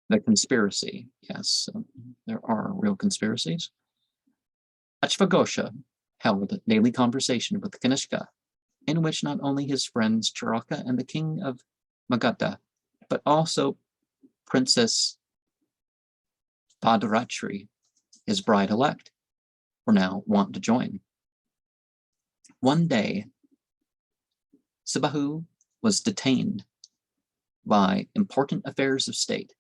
The conspiracy. Yes, there are real conspiracies. Ashvaghosha held daily conversation with Kanishka, in which not only his friends Charaka and the king of Magadha, but also Princess Bhadrachri, his bride-elect, were now wont to join. One day, Sabahu was detained by important affairs of state,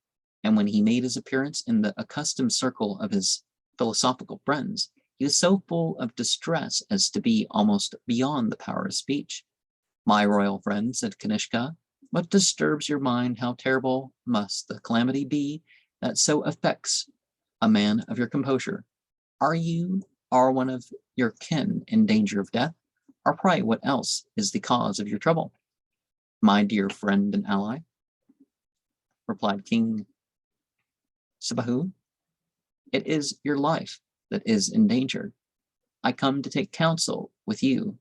and when he made his appearance in the accustomed circle of his philosophical friends, he was so full of distress as to be almost beyond the power of speech. "My royal friend," said Kanishka, "what disturbs your mind? How terrible must the calamity be that so affects a man of your composure? Are you or one of your kin in danger of death? Or pray, what else is the cause of your trouble?" "My dear friend and ally," replied King Sabahu, "it is your life that is endangered. I come to take counsel with you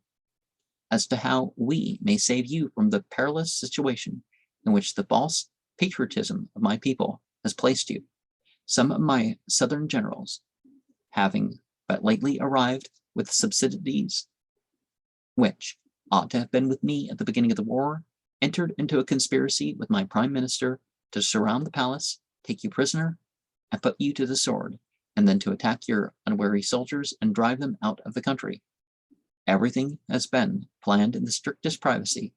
as to how we may save you from the perilous situation in which the false patriotism of my people has placed you. Some of my southern generals, having but lately arrived with subsidies which ought to have been with me at the beginning of the war, entered into a conspiracy with my prime minister to surround the palace, take you prisoner, and put you to the sword, and then to attack your unwary soldiers and drive them out of the country. Everything has been planned in the strictest privacy,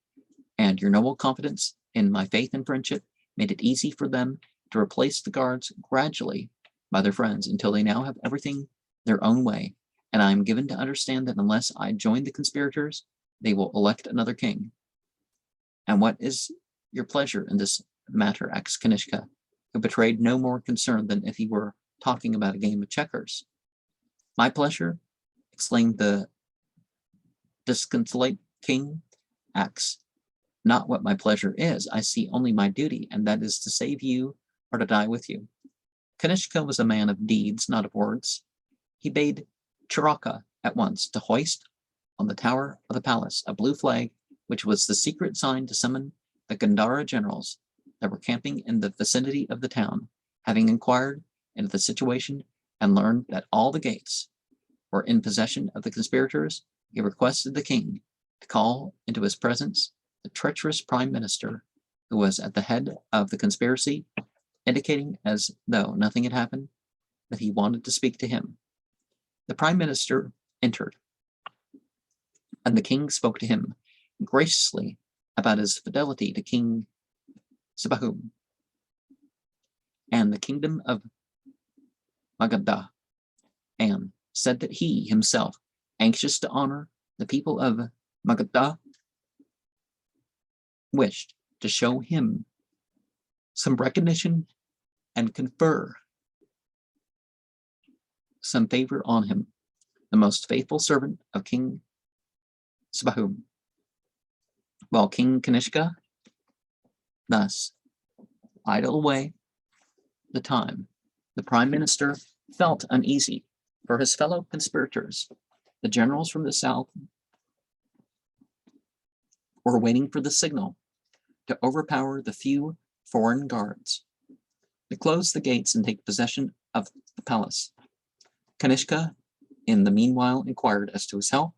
and your noble confidence in my faith and friendship made it easy for them to replace the guards gradually by their friends until they now have everything their own way, and I am given to understand that unless I join the conspirators, they will elect another king." "And what is your pleasure in this matter?" asked Kanishka, who betrayed no more concern than if he were talking about a game of checkers. "My pleasure," exclaimed the disconsolate king, "asks not what my pleasure is. I see only my duty, and that is to save you or to die with you." Kanishka was a man of deeds, not of words. He bade Charaka at once to hoist on the tower of the palace a blue flag, which was the secret sign to summon the Gandhara generals that were camping in the vicinity of the town. Having inquired into the situation and learned that all the gates were in possession of the conspirators, he requested the king to call into his presence the treacherous prime minister who was at the head of the conspiracy, indicating as though nothing had happened that he wanted to speak to him. The prime minister entered, and the king spoke to him graciously about his fidelity to King Sabahu and the kingdom of Magadha, and said that he himself, anxious to honor the people of Magadha, wished to show him some recognition and confer some favor on him, the most faithful servant of King Sabahu. While King Kanishka thus idled away the time, the prime minister felt uneasy for his fellow conspirators. The generals from the south were waiting for the signal to overpower the few foreign guards, to close the gates and take possession of the palace. Kanishka, in the meanwhile, inquired as to his health,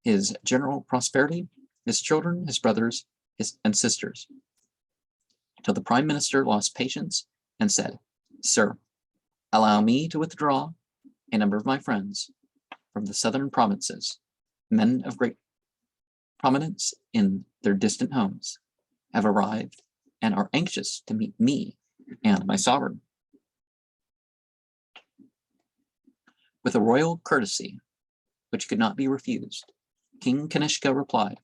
his general prosperity, his children, his brothers, and sisters, till the prime minister lost patience and said, "Sir, allow me to withdraw a number of my friends from the southern provinces. Men of great prominence in their distant homes have arrived and are anxious to meet me and my sovereign." With a royal courtesy which could not be refused, King Kanishka replied,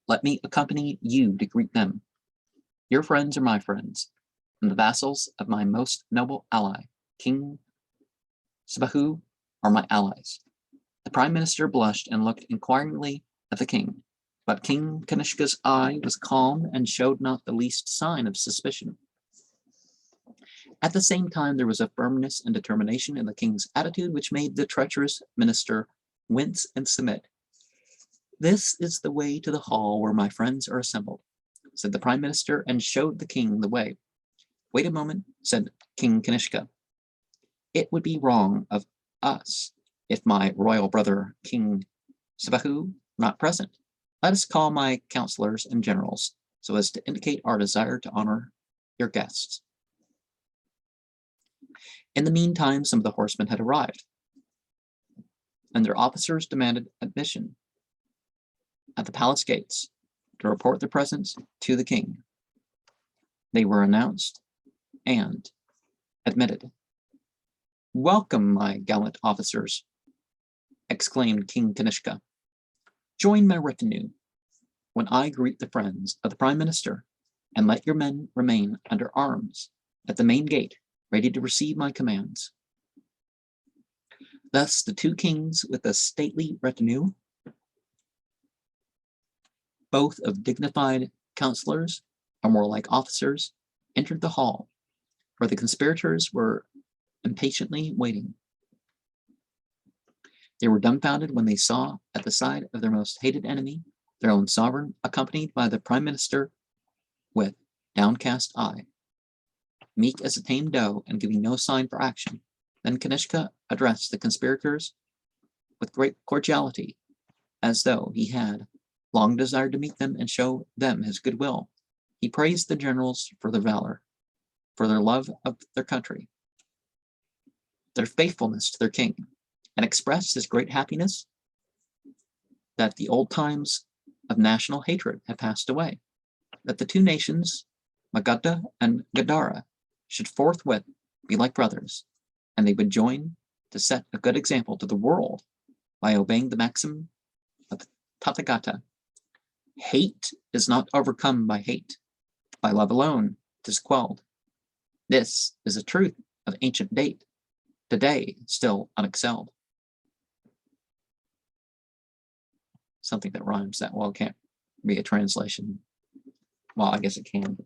"Let me accompany you to greet them. Your friends are my friends, and the vassals of my most noble ally, King Sabahu, are my allies." The prime minister blushed and looked inquiringly at the king, but King Kanishka's eye was calm and showed not the least sign of suspicion. At the same time, there was a firmness and determination in the king's attitude which made the treacherous minister wince and submit. "This is the way to the hall where my friends are assembled. said the prime minister, and showed the king the way. Wait a moment, said King Kanishka. It would be wrong of us if my royal brother, King Sabahu, not present. Let us call my counselors and generals, so as to indicate our desire to honor your guests. In the meantime, some of the horsemen had arrived, and their officers demanded admission at the palace gates to report their presence to the king. They were announced and admitted. Welcome, my gallant officers, exclaimed King Kanishka. Join my retinue when I greet the friends of the prime minister, and let your men remain under arms at the main gate, ready to receive my commands. Thus the two kings, with a stately retinue, both of dignified counselors or more like officers, entered the hall, where the conspirators were impatiently waiting. They were dumbfounded when they saw at the side of their most hated enemy their own sovereign, accompanied by the prime minister with downcast eye, meek as a tame doe and giving no sign for action. Then Kanishka addressed the conspirators with great cordiality, as though he had long desired to meet them and show them his goodwill. He praised the generals for their valor, for their love of their country, their faithfulness to their king, and expressed his great happiness that the old times of national hatred had passed away, that the two nations, Magadha and Gadara, should forthwith be like brothers, and they would join to set a good example to the world by obeying the maxim of Tathagata. Hate is not overcome by hate. By love alone, 'tis quelled. This is a truth of ancient date, today still unexcelled. Something that rhymes that well can't be a translation. Well, I guess it can.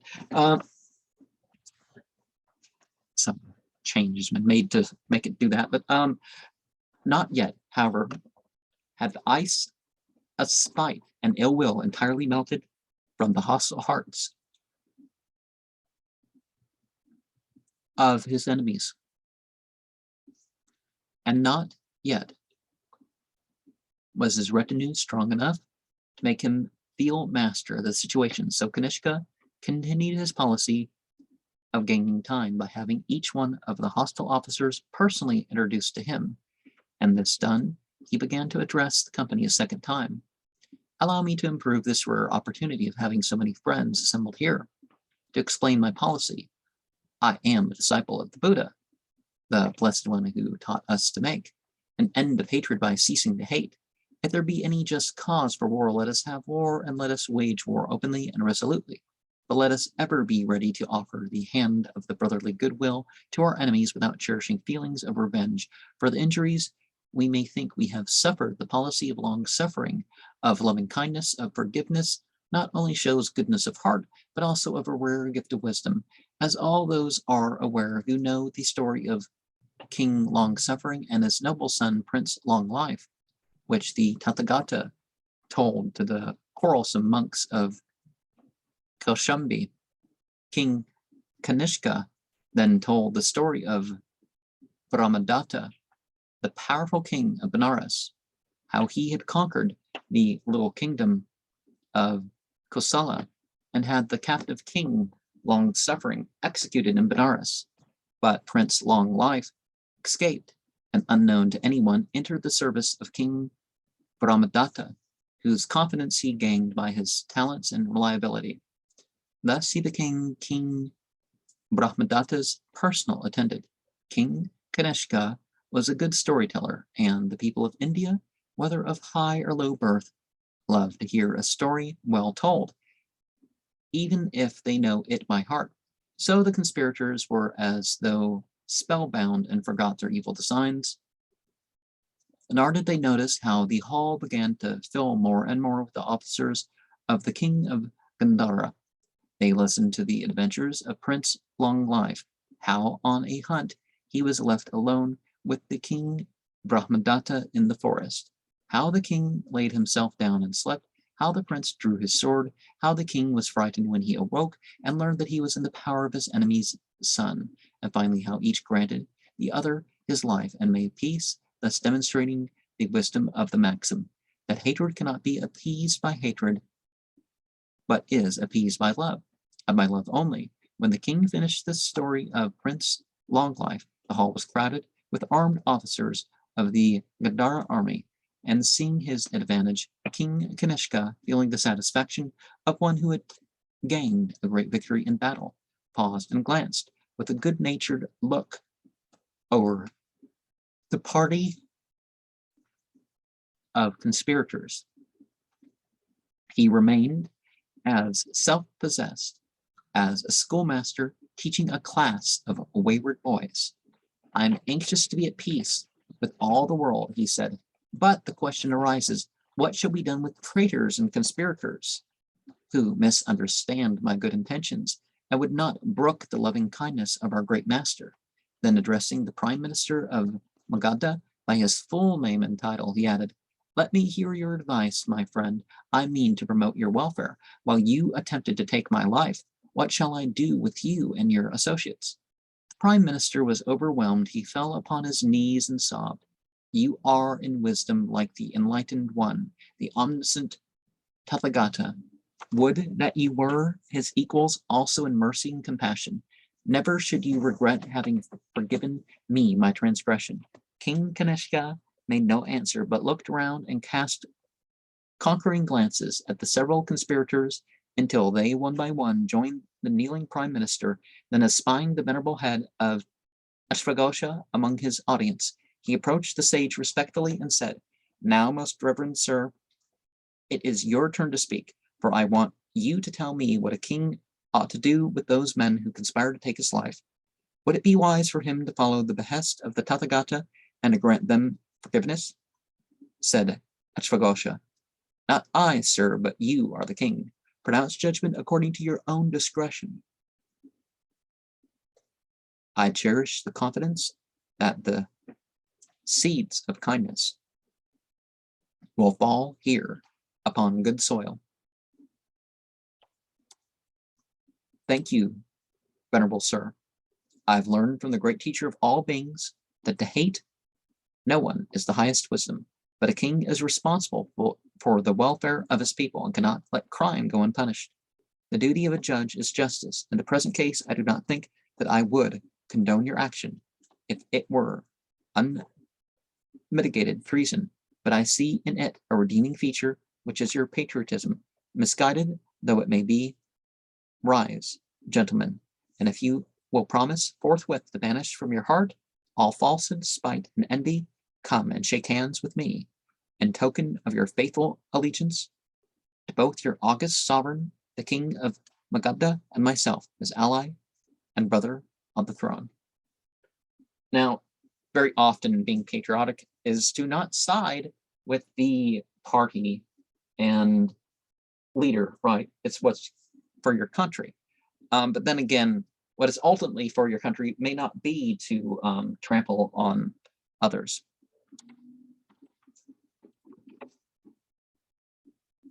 Some changes been made to make it do that, but not yet. However, had the ice of spite and ill will entirely melted from the hostile hearts of his enemies, and not yet was his retinue strong enough to make him feel master of the situation. So Kanishka continued his policy of gaining time by having each one of the hostile officers personally introduced to him, and this done, he began to address the company a second time. Allow me to improve this rare opportunity of having so many friends assembled here, to explain my policy. I am a disciple of the Buddha, the Blessed One who taught us to make an end of hatred by ceasing to hate. If there be any just cause for war, let us have war, and let us wage war openly and resolutely. But let us ever be ready to offer the hand of the brotherly goodwill to our enemies without cherishing feelings of revenge for the injuries we may think we have suffered. The policy of long suffering, of loving kindness, of forgiveness, not only shows goodness of heart, but also of a rare gift of wisdom, as all those are aware who know the story of King Long Suffering and his noble son Prince Long Life, which the Tathagata told to the quarrelsome monks of Kaushambi. King Kanishka then told the story of Brahmadatta, the powerful king of Benares, how he had conquered the little kingdom of Kosala and had the captive king Long Suffering executed in Benares. But Prince Long Life escaped, and unknown to anyone entered the service of King Brahmadatta, whose confidence he gained by his talents and reliability. Thus he became King Brahmadatta's personal attendant. King Kanishka was a good storyteller, and the people of India, whether of high or low birth, love to hear a story well told, even if they know it by heart. So the conspirators were as though spellbound and forgot their evil designs. Nor did they notice how the hall began to fill more and more with the officers of the king of Gandhara. They listened to the adventures of Prince Long Life, how on a hunt he was left alone with the king Brahmadatta in the forest, how the king laid himself down and slept, how the prince drew his sword, how the king was frightened when he awoke and learned that he was in the power of his enemy's son, and finally how each granted the other his life and made peace, thus demonstrating the wisdom of the maxim that hatred cannot be appeased by hatred, but is appeased by love, and by love only. When the king finished this story of Prince Longlife, the hall was crowded with armed officers of the Gandhara army, and seeing his advantage, King Kanishka, feeling the satisfaction of one who had gained a great victory in battle, paused and glanced with a good-natured look over the party of conspirators. He remained as self-possessed as a schoolmaster teaching a class of wayward boys. "I'm anxious to be at peace with all the world," he said, "but the question arises, what shall be done with traitors and conspirators who misunderstand my good intentions and would not brook the loving kindness of our great master?" Then addressing the prime minister of Magadha by his full name and title, he added, "Let me hear your advice, my friend. I mean to promote your welfare. While you attempted to take my life, what shall I do with you and your associates?" The prime minister was overwhelmed. He fell upon his knees and sobbed. "You are in wisdom like the enlightened one, the omniscient Tathagata. Would that you were his equals also in mercy and compassion. Never should you regret having forgiven me my transgression." King Kanishka made no answer, but looked round and cast conquering glances at the several conspirators until they, one by one, joined the kneeling prime minister. Then, espying the venerable head of Ashvaghosha among his audience, he approached the sage respectfully and said, "Now, most reverend sir, it is your turn to speak, for I want you to tell me what a king ought to do with those men who conspire to take his life. Would it be wise for him to follow the behest of the Tathagata and to grant them forgiveness?" Said Ashvaghosha, "Not I, sir, but you are the king. Pronounce judgment according to your own discretion." I cherish the confidence that the seeds of kindness will fall here upon good soil. Thank you, venerable sir. I've learned from the great teacher of all beings that to hate no one is the highest wisdom, but a king is responsible for the welfare of his people and cannot let crime go unpunished. The duty of a judge is justice. In the present case, I do not think that I would condone your action if it were unmitigated treason, but I see in it a redeeming feature, which is your patriotism. Misguided though it may be, rise, gentlemen, and if you will promise forthwith to banish from your heart all falsehood, spite, and envy, come and shake hands with me, in token of your faithful allegiance to both your august sovereign, the King of Magadha, and myself, his ally and brother on the throne. Now, very often being patriotic is to not side with the party and leader, right? It's what's for your country. But then again, what is ultimately for your country may not be to trample on others.